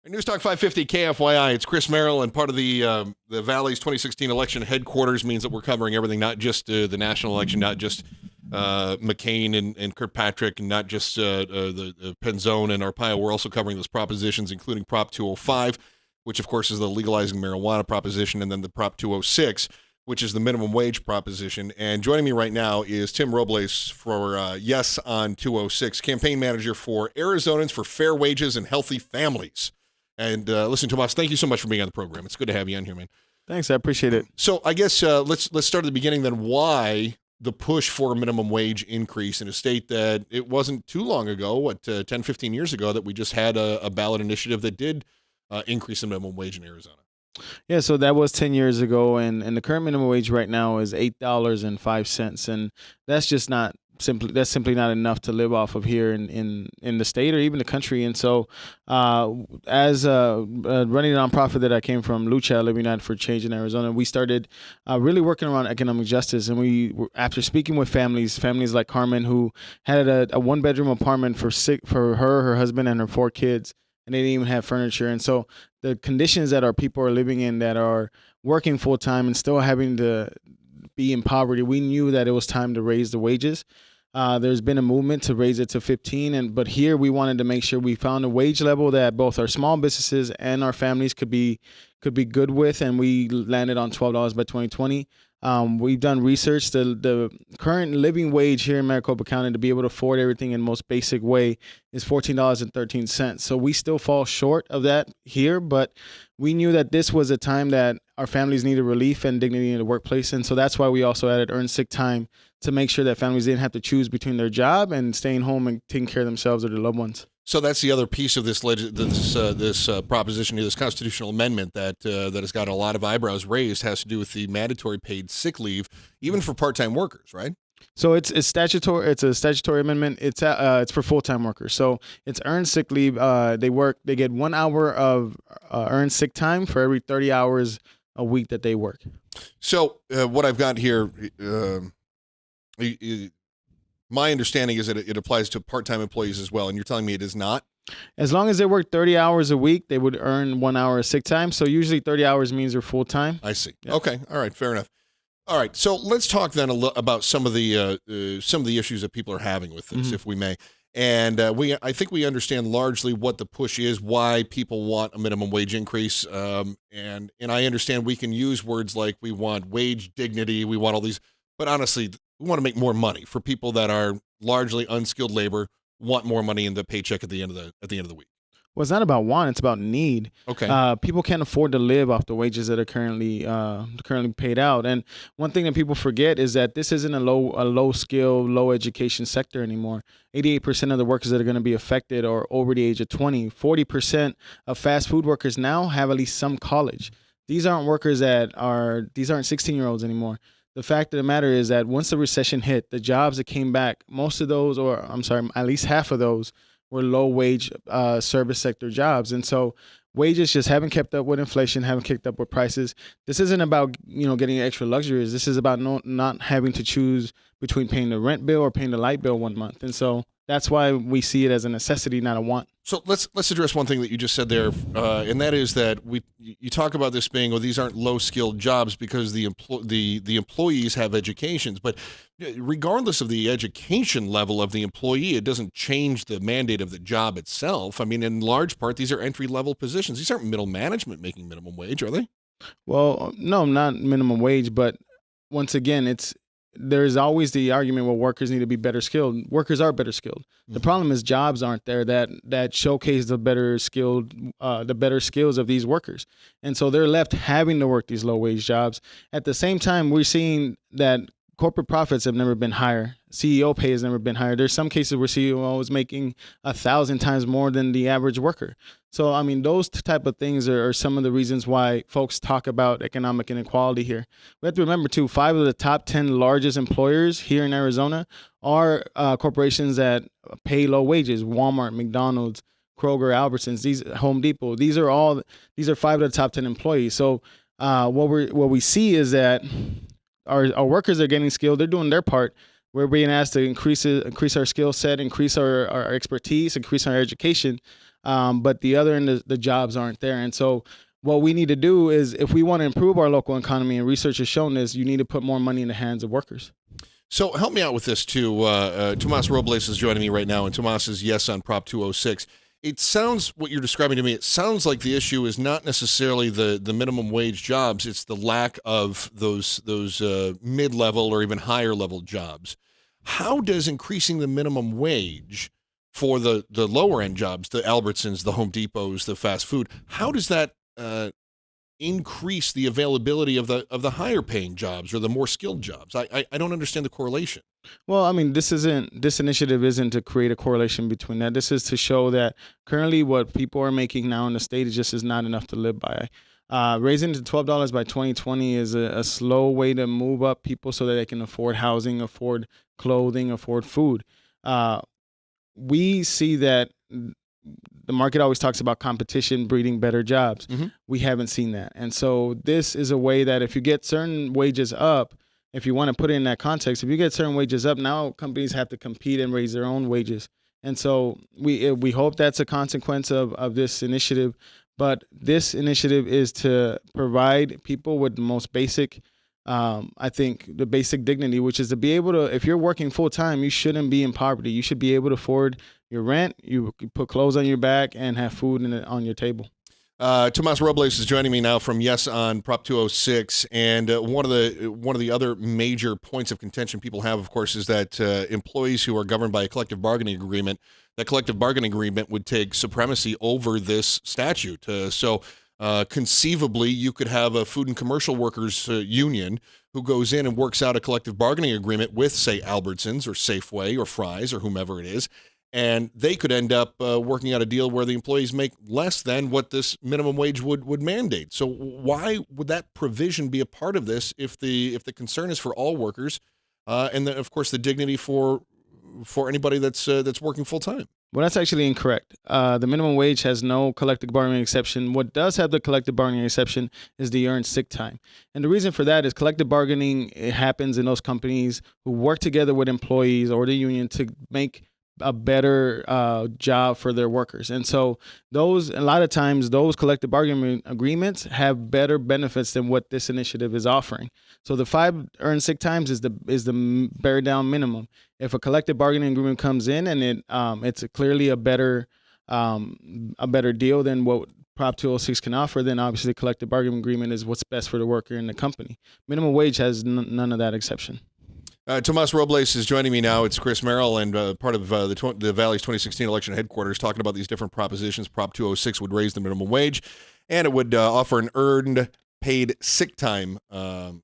News Talk 550 KFYI. It's Chris Merrill, and part of the Valley's 2016 election headquarters means that we're covering everything, not just the national election, not just McCain and Kirkpatrick, and not just the Penzone and Arpaio. We're also covering those propositions, including Prop 205, which, of course, is the legalizing marijuana proposition, and then the Prop 206, which is the minimum wage proposition. And joining me right now is Tim Robles for Yes on 206, campaign manager for Arizonans for Fair Wages and Healthy Families. And listen, Tomas, thank you so much for being on the program. It's good to have you on here, man. Thanks, I appreciate it. So I guess let's start at the beginning then. Why the push for a minimum wage increase in a state that it wasn't too long ago, 10, 15 years ago, that we just had a ballot initiative that did increase the minimum wage in Arizona? Yeah, so that was 10 years ago, and the current minimum wage right now is $8.05, and that's just not simply not enough to live off of here in the state or even the country. And so as running a nonprofit that I came from, Lucha, Living United for Change in Arizona, we started really working around economic justice. And we were, after speaking with families like Carmen, who had a one-bedroom apartment for her husband, and her 4 kids, and they didn't even have furniture. And so the conditions that our people are living in, that are working full-time and still having to be in poverty, we knew that it was time to raise the wages. There's been a movement to raise it to 15, but here we wanted to make sure we found a wage level that both our small businesses and our families could be good with, and we landed on $12 by 2020. We've done research. The current living wage here in Maricopa County, to be able to afford everything in the most basic way, is $14.13. So we still fall short of that here, but we knew that this was a time that our families needed relief and dignity in the workplace. And so that's why we also added earned sick time, to make sure that families didn't have to choose between their job and staying home and taking care of themselves or their loved ones. So that's the other piece of this proposition, this constitutional amendment that has got a lot of eyebrows raised, has to do with the mandatory paid sick leave, even for part-time workers, right? So it's statutory. It's a statutory amendment. It's for full-time workers. So it's earned sick leave. They get 1 hour of earned sick time for every 30 hours a week that they work. So what I've got here. My understanding is that it applies to part-time employees as well, and you're telling me it is not? As long as they work 30 hours a week, they would earn 1 hour of sick time. So usually 30 hours means they're full-time. I see. Yeah. Okay. All right. Fair enough. All right. So let's talk then about some of the issues that people are having with this, if we may. And I think we understand largely what the push is, why people want a minimum wage increase. And I understand we can use words like we want wage dignity, we want all these, but honestly, we want to make more money for people that are largely unskilled labor, want more money in the paycheck at the end of the week. Well, it's not about want; it's about need. Okay. People can't afford to live off the wages that are currently paid out. And one thing that people forget is that this isn't a low skill, low education sector anymore. 88% of the workers that are going to be affected are over the age of 20. 40% of fast food workers now have at least some college. These aren't workers these aren't 16-year-olds anymore. The fact of the matter is that once the recession hit, the jobs that came back, most of those, at least half of those, were low-wage service sector jobs. And so wages just haven't kept up with inflation, haven't kept up with prices. This isn't about getting extra luxuries. This is about not having to choose between paying the rent bill or paying the light bill one month. And so that's why we see it as a necessity, not a want. So let's address one thing that you just said there, and that is that you talk about this being, these aren't low-skilled jobs because the employees have educations, but regardless of the education level of the employee, it doesn't change the mandate of the job itself. I mean, in large part, these are entry-level positions. These aren't middle management making minimum wage, are they? Well, no, not minimum wage, but once again, there's always the argument, well, workers need to be better skilled. Workers are better skilled. The problem is jobs aren't there that showcase the better skills of these workers. And so they're left having to work these low wage jobs. At the same time, we're seeing that corporate profits have never been higher. CEO pay has never been higher. There's some cases where CEO is making 1,000 times more than the average worker. So, I mean, those type of things are some of the reasons why folks talk about economic inequality here. We have to remember, too, 5 of the top 10 largest employers here in Arizona are corporations that pay low wages: Walmart, McDonald's, Kroger, Albertsons, Home Depot. These are 5 of the top 10 employees. So what we see is that our workers are getting skilled. They're doing their part. We're being asked to increase our skill set, increase our expertise, increase our education. but the other end, the jobs aren't there. And so what we need to do is, if we want to improve our local economy, and research has shown this, you need to put more money in the hands of workers. So help me out with this too. Tomas Robles is joining me right now, and Tomas is yes on Prop 206. It sounds, what you're describing to me, it sounds like the issue is not necessarily the minimum wage jobs. It's the lack of those mid-level or even higher level jobs. How does increasing the minimum wage for the lower end jobs, the Albertsons, the Home Depots, the fast food, how does that increase the availability of the higher paying jobs or the more skilled jobs? I don't understand the correlation. Well, I mean, this initiative isn't to create a correlation between that. This is to show that currently what people are making now in the state is not enough to live by. Raising it to $12 by 2020 is a slow way to move up people so that they can afford housing, afford clothing, afford food. We see that the market always talks about competition breeding better jobs. Mm-hmm. We haven't seen that. And so this is a way that if you get certain wages up, if you want to put it in that context, if you get certain wages up, now companies have to compete and raise their own wages. And so we hope that's a consequence of this initiative. But this initiative is to provide people with the most basic, I think, the basic dignity, which is to be able to, if you're working full time, you shouldn't be in poverty. You should be able to afford your rent, you put clothes on your back, and have food on your table. Tomas Robles is joining me now from Yes on Prop 206, and one of the other major points of contention people have, of course, is that employees who are governed by a collective bargaining agreement, that collective bargaining agreement would take supremacy over this statute. So conceivably, you could have a food and commercial workers union who goes in and works out a collective bargaining agreement with, say, Albertsons or Safeway or Fry's or whomever it is. And they could end up working out a deal where the employees make less than what this minimum wage would mandate. So why would that provision be a part of this if the concern is for all workers, and then of course the dignity for anybody that's working full time? Well, that's actually incorrect. The minimum wage has no collective bargaining exception. What does have the collective bargaining exception is the earned sick time. And the reason for that is collective bargaining, it happens in those companies who work together with employees or the union to make a better job for their workers. And so a lot of times those collective bargaining agreements have better benefits than what this initiative is offering. So the 5 earned sick times is the bare down minimum. If a collective bargaining agreement comes in and it's clearly a better deal than what Prop 206 can offer, then obviously the collective bargaining agreement is what's best for the worker and the company. Minimum wage has none of that exception. Tomas Robles is joining me now. It's Chris Merrill and part of the Valley's 2016 election headquarters talking about these different propositions. Prop 206 would raise the minimum wage, and it would offer an earned paid sick time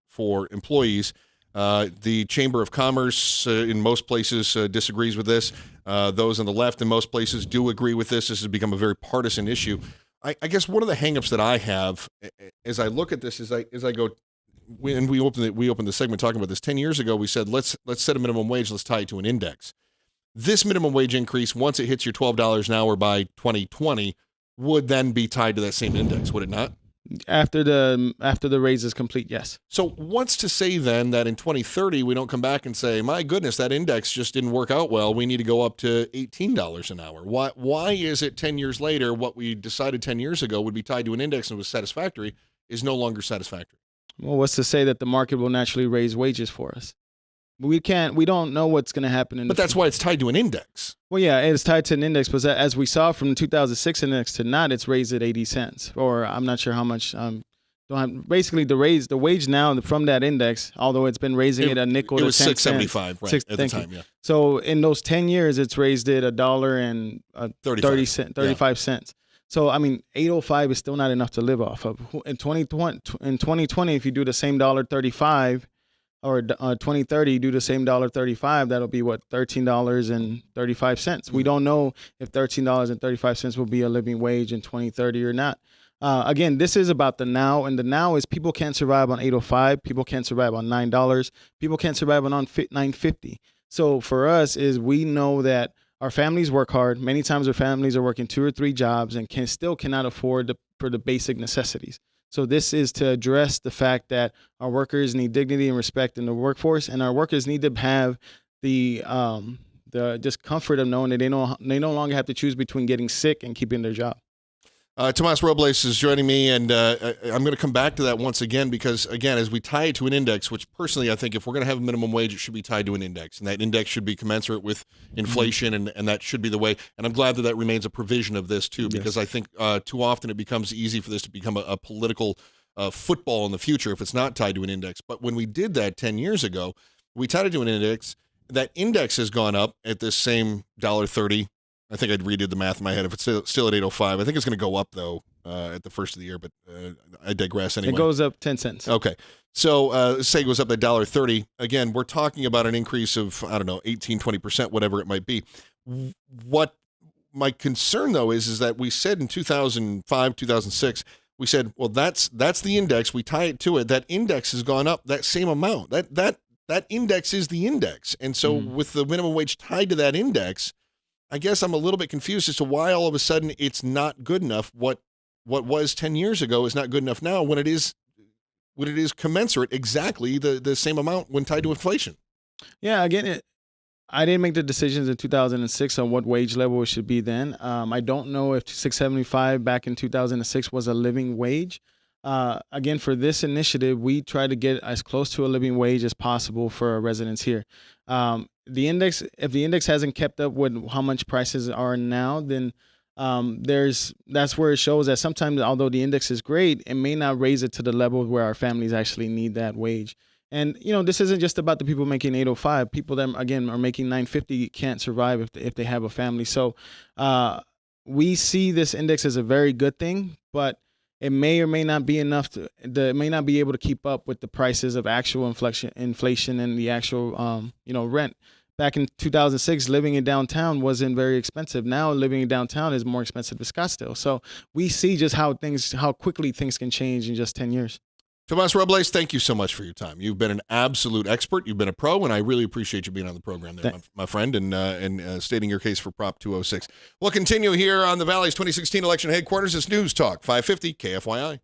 for employees. The Chamber of Commerce in most places disagrees with this. Those on the left in most places do agree with this. This has become a very partisan issue. I guess one of the hangups that I have as I look at this is I go, when we opened the segment talking about this 10 years ago, we said let's set a minimum wage, let's tie it to an index. This minimum wage increase, once it hits your $12 an hour by 2020, would then be tied to that same index, would it not? After the raise is complete, yes. So what's to say then that in 2030 we don't come back and say, my goodness, that index just didn't work out well, we need to go up to $18 an hour? Why is it 10 years later what we decided 10 years ago would be tied to an index and was satisfactory is no longer satisfactory? Well, what's to say that the market will naturally raise wages for us? We don't know what's going to happen. But that's why it's tied to an index. Well, yeah, it's tied to an index, but as we saw from the 2006 index to not, it's raised at 80 cents, or I'm not sure how much. Basically, the wage now from that index, although it's been raising it a nickel. It was $6.75 right at the time. Yeah. So in those 10 years, it's raised it $1.35 cents. So, I mean, $8.05 is still not enough to live off of. In 2020, if you do the same $1.35, or 2030, you do the same $1.35, that'll be what, $13.35. We don't know if $13.35 will be a living wage in 2030 or not. Again, this is about the now, and the now is people can't survive on $8.05, people can't survive on $9, people can't survive on $9.50. So for us is we know that our families work hard. Many times our families are working 2 or 3 jobs and cannot afford for the basic necessities. So this is to address the fact that our workers need dignity and respect in the workforce, and our workers need to have the the just comfort of knowing that they no longer have to choose between getting sick and keeping their job. Tomas Robles is joining me, and I'm going to come back to that once again because, again, as we tie it to an index, which personally I think if we're going to have a minimum wage, it should be tied to an index, and that index should be commensurate with inflation, and that should be the way. And I'm glad that that remains a provision of this, too, because I think too often it becomes easy for this to become a political football in the future if it's not tied to an index. But when we did that 10 years ago, we tied it to an index. That index has gone up at this same $1.30. I think I'd redid the math in my head. If it's still at 8.05, I think it's going to go up, though, at the first of the year, but I digress anyway. It goes up 10 cents. Okay. So say it goes up at $1.30. Again, we're talking about an increase of, I don't know, 18, 20%, whatever it might be. What my concern, though, is that we said in 2005, 2006, we said, well, that's the index. We tie it to it. That index has gone up that same amount. That index is the index. And so with the minimum wage tied to that index, I guess I'm a little bit confused as to why all of a sudden it's not good enough. What was 10 years ago is not good enough now when it is commensurate exactly the same amount when tied to inflation. Yeah, again, I didn't make the decisions in 2006 on what wage level it should be then. I don't know if $6.75 back in 2006 was a living wage. Again, for this initiative, we try to get as close to a living wage as possible for our residents here. If the index hasn't kept up with how much prices are now, then that's where it shows that sometimes, although the index is great, it may not raise it to the level where our families actually need that wage. And this isn't just about the people making 805. People that again are making 950 can't survive if they have a family. So we see this index as a very good thing, but it may or may not be enough it may not be able to keep up with the prices of actual inflation and the actual rent. Back in 2006, living in downtown wasn't very expensive. Now living in downtown is more expensive than Scottsdale. So we see just how quickly things can change in just 10 years. Tomas Robles, thank you so much for your time. You've been an absolute expert. You've been a pro, and I really appreciate you being on the program there, my friend, and stating your case for Prop 206. We'll continue here on the Valley's 2016 election headquarters. It's News Talk 550 KFYI.